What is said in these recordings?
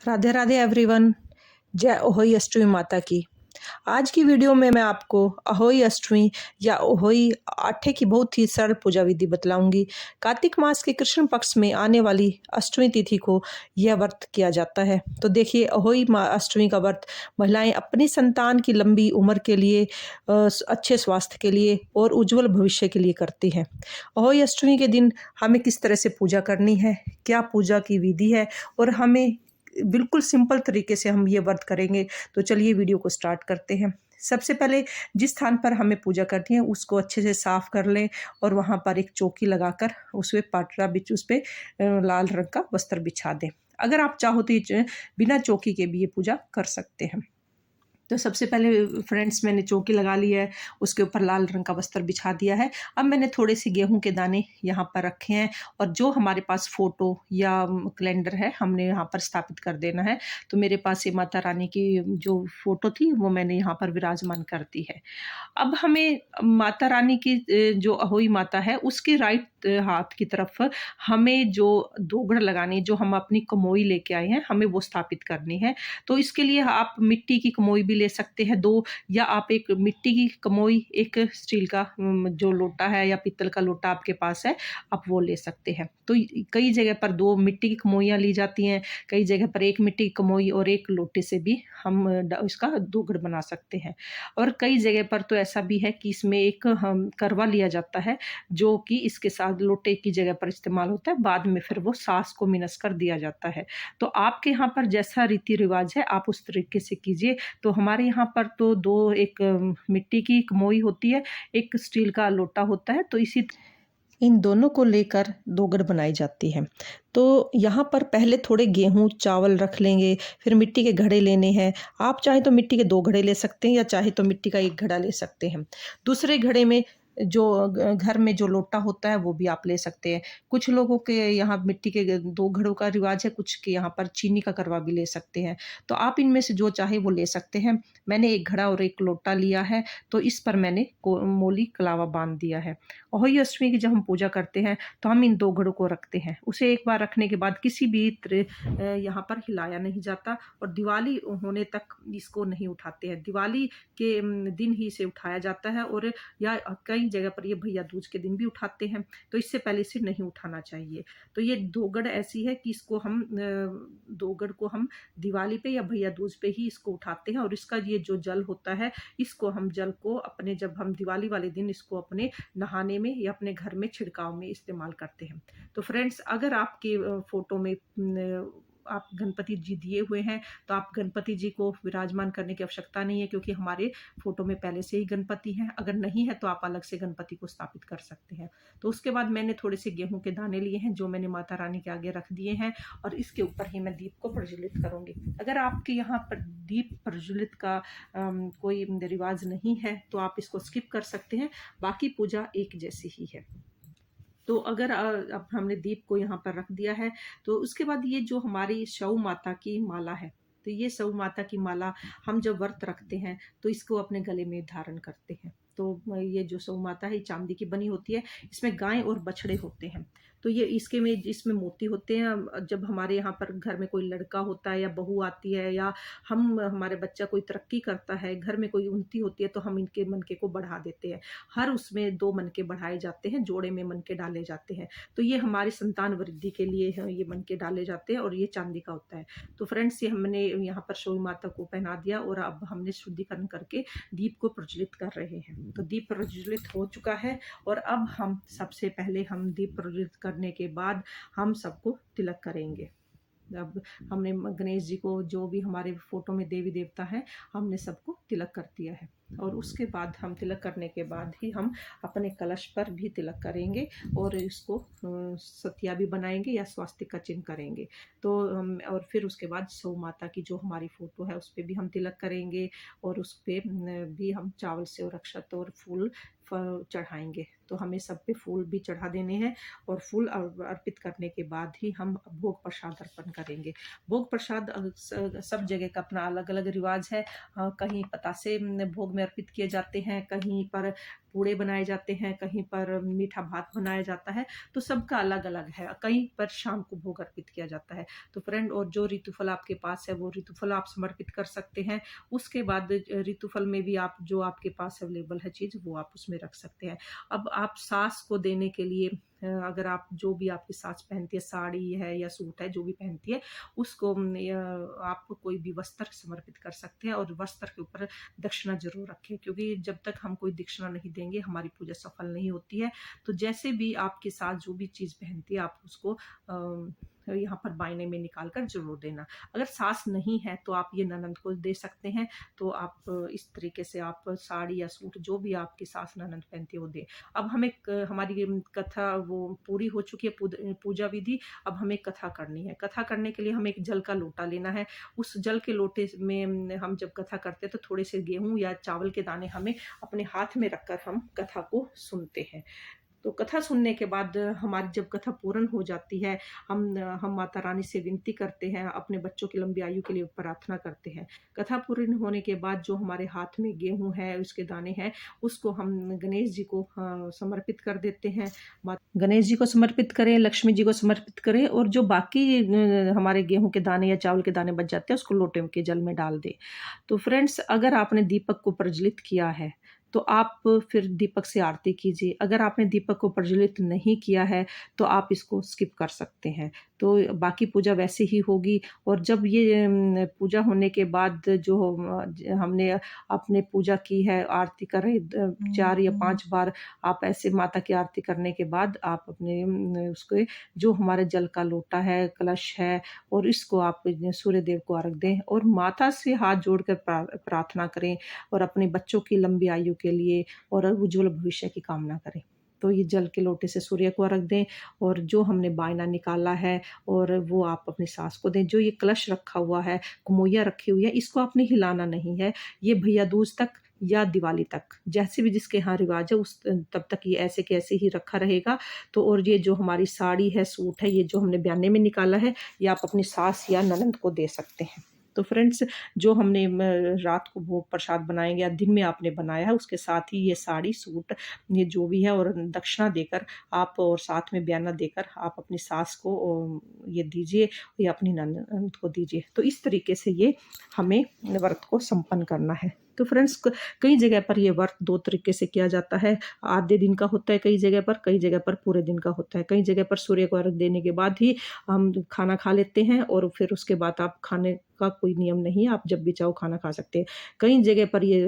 Radhe Radhe everyone. जय अहोई अष्टमी माता की। आज की वीडियो में मैं आपको अहोई अष्टमी या अहोई आठे की बहुत ही सरल पूजा विधि बतलाऊंगी। कार्तिक मास के कृष्ण पक्ष में आने वाली अष्टमी तिथि को यह व्रत किया जाता है। तो देखिए, अहोई अष्टमी का व्रत महिलाएं अपनी संतान की लंबी उम्र के लिए, अच्छे स्वास्थ्य के लिए और उज्जवल भविष्य के लिए करती हैं। अहोई अष्टमी के दिन हमें किस तरह से पूजा करनी है, क्या पूजा की विधि है और हमें बिल्कुल सिंपल तरीके से हम ये व्रत करेंगे। तो चलिए वीडियो को स्टार्ट करते हैं। सबसे पहले जिस स्थान पर हमें पूजा करनी है उसको अच्छे से साफ कर लें और वहाँ पर एक चौकी लगाकर उसपे पाटरा बिछ उस पे लाल रंग का वस्त्र बिछा दें। अगर आप चाहो तो ये बिना चौकी के भी ये पूजा कर सकते हैं। तो सबसे पहले फ्रेंड्स मैंने चौकी लगा ली है, उसके ऊपर लाल रंग का वस्त्र बिछा दिया है। अब मैंने थोड़े से गेहूं के दाने यहाँ पर रखे हैं और जो हमारे पास फ़ोटो या कैलेंडर है हमने यहाँ पर स्थापित कर देना है। तो मेरे पास ये माता रानी की जो फ़ोटो थी वो मैंने यहाँ पर विराजमान कर दी है। अब हमें माता रानी की जो अहोई माता है उसके राइट हाथ की तरफ हमें जो दोगड़ लगानी, जो हम अपनी कमोई लेके आए हैं, हमें वो स्थापित करनी है। तो इसके लिए आप मिट्टी की कमोई भी ले सकते हैं 2, या आप एक मिट्टी की कमोई, एक स्टील का जो लोटा है या पीतल का लोटा आपके पास है, आप वो ले सकते हैं। तो कई जगह पर 2 मिट्टी की कमोइयाँ ली जाती हैं, कई जगह पर 1 मिट्टी की कमोई और 1 लोटे से भी हम इसका दोगड़ बना सकते हैं। और कई जगह पर तो ऐसा भी है कि इसमें एक हम करवा लिया जाता है, जो कि इसके साथ लोटे की जगह पर इस्तेमाल होता है, बाद में फिर वो सास को मिनस कर दिया जाता है। तो आपके यहाँ पर जैसा रीति रिवाज है आप उस तरीके से कीजिए। तो हमारे यहाँ पर तो 2, एक मिट्टी की कमोई होती है, एक स्टील का लोटा होता है, तो इन दोनों को लेकर दोगड़ बनाई जाती है। तो यहाँ पर पहले थोड़े गेहूँ चावल रख लेंगे, फिर मिट्टी के घड़े लेने हैं। आप चाहे तो मिट्टी के 2 घड़े ले सकते हैं या चाहे तो मिट्टी का 1 घड़ा ले सकते हैं। दूसरे घड़े में जो घर में जो लोटा होता है वो भी आप ले सकते हैं। कुछ लोगों के यहाँ मिट्टी के 2 घड़ों का रिवाज है, कुछ के यहाँ पर चीनी का करवा भी ले सकते हैं। तो आप इनमें से जो चाहे वो ले सकते हैं। मैंने 1 घड़ा और 1 लोटा लिया है, तो इस पर मैंने मोली कलावा बांध दिया है। अहोई अष्टमी की जब हम पूजा करते हैं तो हम इन 2 घड़ों को रखते हैं। उसे एक बार रखने के बाद किसी भी तरह यहाँ पर हिलाया नहीं जाता और दिवाली होने तक इसको नहीं उठाते हैं। दिवाली के दिन ही इसे उठाया जाता है, और या कई जगह पर ये भैया दूज के दिन भी उठाते हैं। तो इससे पहले इसे नहीं उठाना चाहिए। तो ये दोगड़ ऐसी है कि इसको हम दोगड़ को हम दिवाली पे या भैया दूज पे ही इसको उठाते हैं, और इसका ये जो जल होता है, इसको हम जल को अपने, जब हम दिवाली वाले दिन इसको अपने नहाने में या अपने घर में छिड़काव में इस्तेमाल करते हैं। तो फ्रेंड्स, अगर आपके फ़ोटो में आप गणपति जी दिए हुए हैं तो आप गणपति जी को विराजमान करने की आवश्यकता नहीं है, क्योंकि हमारे फ़ोटो में पहले से ही गणपति हैं। अगर नहीं है तो आप अलग से गणपति को स्थापित कर सकते हैं। तो उसके बाद मैंने थोड़े से गेहूँ के दाने लिए हैं, जो मैंने माता रानी के आगे रख दिए हैं, और इसके ऊपर ही मैं दीप को प्रज्वलित करूँगी। अगर आपके यहाँ पर दीप प्रज्वलित का कोई रिवाज नहीं है तो आप इसको स्किप कर सकते हैं। बाकी पूजा एक जैसी ही है। तो अगर अब हमने दीप को यहाँ पर रख दिया है, तो उसके बाद ये जो हमारी शौ माता की माला है, तो ये शौ माता की माला हम जब व्रत रखते हैं तो इसको अपने गले में धारण करते हैं। तो ये जो शौ माता है चांदी की बनी होती है, इसमें गाय और बछड़े होते हैं। तो ये इसमें मोती होते हैं। जब हमारे यहाँ पर घर में कोई लड़का होता है या बहू आती है, या हमारे बच्चा कोई तरक्की करता है, घर में कोई उन्नति होती है, तो हम इनके मनके को बढ़ा देते हैं। हर उसमें 2 मनके बढ़ाए जाते हैं, जोड़े में मनके डाले जाते हैं। तो ये हमारी संतान वृद्धि के लिए ये मनके डाले जाते हैं, और ये चांदी का होता है। तो फ्रेंड्स, ये हमने यहाँ पर शौ माता को पहना दिया, और अब हमने शुद्धिकरण करके दीप को प्रज्वलित कर रहे हैं। तो दीप प्रज्वलित हो चुका है, और अब हम सबसे पहले हम दीप प्रज्वलित करने के बाद हम सबको तिलक करेंगे। अब हमने गणेश जी को, जो भी हमारे फोटो में देवी देवता हैं, हमने सबको तिलक कर दिया है। और उसके बाद हम तिलक करने के बाद ही हम अपने कलश पर भी तिलक करेंगे, और इसको सतिया भी बनाएंगे या स्वास्तिक का चिन्ह करेंगे। तो हम, और फिर उसके बाद शौ माता की जो हमारी फ़ोटो है उस पर भी हम तिलक करेंगे, और उस पर भी हम चावल से और अक्षत और फूल चढ़ाएंगे। तो हमें सब पे फूल भी चढ़ा देने हैं, और फूल अर्पित करने के बाद ही हम भोग प्रसाद अर्पण करेंगे। भोग प्रसाद सब जगह का अपना अलग अलग रिवाज है। कहीं पतासे भोग में अर्पित किए जाते हैं, कहीं पर पूड़े बनाए जाते हैं, कहीं पर मीठा भात बनाया जाता है, तो सबका अलग-अलग है। कहीं पर शाम को भोग अर्पित किया जाता है। तो फ्रेंड, और जो ऋतुफल आपके पास है वो ऋतुफल आप समर्पित कर सकते हैं। उसके बाद ऋतुफल में भी आप जो आपके पास अवेलेबल है चीज़ वो आप उसमें रख सकते हैं। अब आप सास को देने के लिए अगर आप जो भी आपकी सास पहनती है, साड़ी है या सूट है, जो भी पहनती है, उसको आप कोई भी वस्त्र समर्पित कर सकते हैं, और वस्त्र के ऊपर दक्षिणा ज़रूर रखें, क्योंकि जब तक हम कोई दक्षिणा नहीं देंगे हमारी पूजा सफल नहीं होती है। तो जैसे भी आपके साथ जो भी चीज़ पहनती है आप उसको यहाँ पर बायने में निकाल कर ज़रूर देना। अगर सास नहीं है तो आप ये ननंद को दे सकते हैं। तो आप इस तरीके से आप साड़ी या सूट जो भी आपकी सास ननंद पहनती है वो दें। अब हमें हमारी कथा वो पूरी हो चुकी है, पूजा विधि। अब हमें कथा करनी है। कथा करने के लिए हमें एक जल का लोटा लेना है। उस जल के लोटे में हम जब कथा करते हैं तो थोड़े से गेहूं या चावल के दाने हमें अपने हाथ में रखकर हम कथा को सुनते हैं। तो कथा सुनने के बाद हमारी जब कथा पूर्ण हो जाती है, हम माता रानी से विनती करते हैं, अपने बच्चों की लंबी आयु के लिए प्रार्थना करते हैं। कथा पूर्ण होने के बाद जो हमारे हाथ में गेहूं है, उसके दाने हैं, उसको हम गणेश जी को समर्पित कर देते हैं। गणेश जी को समर्पित करें, लक्ष्मी जी को समर्पित करें, और जो बाकी हमारे गेहूं के दाने या चावल के दाने बच जाते हैं उसको लोटे के जल में डाल दें। तो फ्रेंड्स, अगर आपने दीपक को प्रज्वलित किया है तो आप फिर दीपक से आरती कीजिए। अगर आपने दीपक को प्रज्वलित नहीं किया है तो आप इसको स्किप कर सकते हैं। तो बाकी पूजा वैसे ही होगी। और जब ये पूजा होने के बाद जो हमने आपने पूजा की है, आरती कर रहे 4 या 5 बार आप ऐसे माता की आरती करने के बाद आप अपने उसको जो हमारे जल का लोटा है, कलश है, और इसको आप सूर्य देव को अर्घ दें और माता से हाथ जोड़कर प्रार्थना करें, और अपने बच्चों की लंबी आयु के लिए और उज्ज्वल भविष्य की कामना करें। तो ये जल के लोटे से सूर्य को अर्घ दें, और जो हमने बायना निकाला है और वो आप अपनी सास को दें। जो ये कलश रखा हुआ है, कुमोइया रखी हुई है, इसको आपने हिलाना नहीं है। ये भैया दूज तक या दिवाली तक, जैसे भी जिसके यहाँ रिवाज है उस तब तक ये ऐसे के ऐसे ही रखा रहेगा। तो और ये जो हमारी साड़ी है, सूट है, ये जो हमने बयाने में निकाला है, ये आप अपनी सास या ननंद को दे सकते हैं। तो फ्रेंड्स, जो हमने रात को भोग प्रसाद बनाएंगे या दिन में आपने बनाया है, उसके साथ ही ये साड़ी, सूट, ये जो भी है, और दक्षिणा देकर आप, और साथ में बयाना देकर आप अपनी सास को ये दीजिए या अपनी ननद को दीजिए। तो इस तरीके से ये हमें व्रत को संपन्न करना है। तो फ्रेंड्स, कई जगह पर ये व्रत 2 तरीके से किया जाता है। आधे दिन का होता है कई जगह पर पूरे दिन का होता है। कई जगह पर सूर्य को अर्घ देने के बाद ही हम खाना खा लेते हैं, और फिर उसके बाद आप खाने का कोई नियम नहीं है, आप जब भी चाहो खाना खा सकते हैं। कई जगह पर ये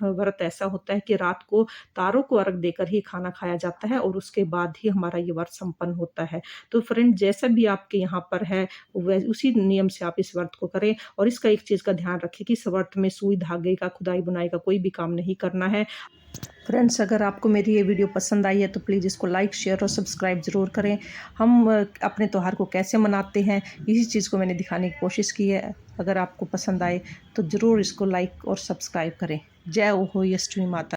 व्रत ऐसा होता है कि रात को तारों को अर्घ देकर ही खाना खाया जाता है, और उसके बाद ही हमारा ये व्रत संपन्न होता है। तो फ्रेंड, जैसा भी आपके यहाँ पर है उसी नियम से आप इस व्रत को करें। और इसका एक चीज़ का ध्यान रखें कि इस व्रत में सुई धागे का, खुदाई बुनाई का कोई भी काम नहीं करना है। फ्रेंड्स, अगर आपको मेरी ये वीडियो पसंद आई है तो प्लीज़ इसको लाइक, शेयर और सब्सक्राइब ज़रूर करें। हम अपने त्योहार को कैसे मनाते हैं, इसी चीज़ को मैंने दिखाने की कोशिश की है। अगर आपको पसंद आए तो ज़रूर इसको लाइक और सब्सक्राइब करें। जय हो अष्टमी माता।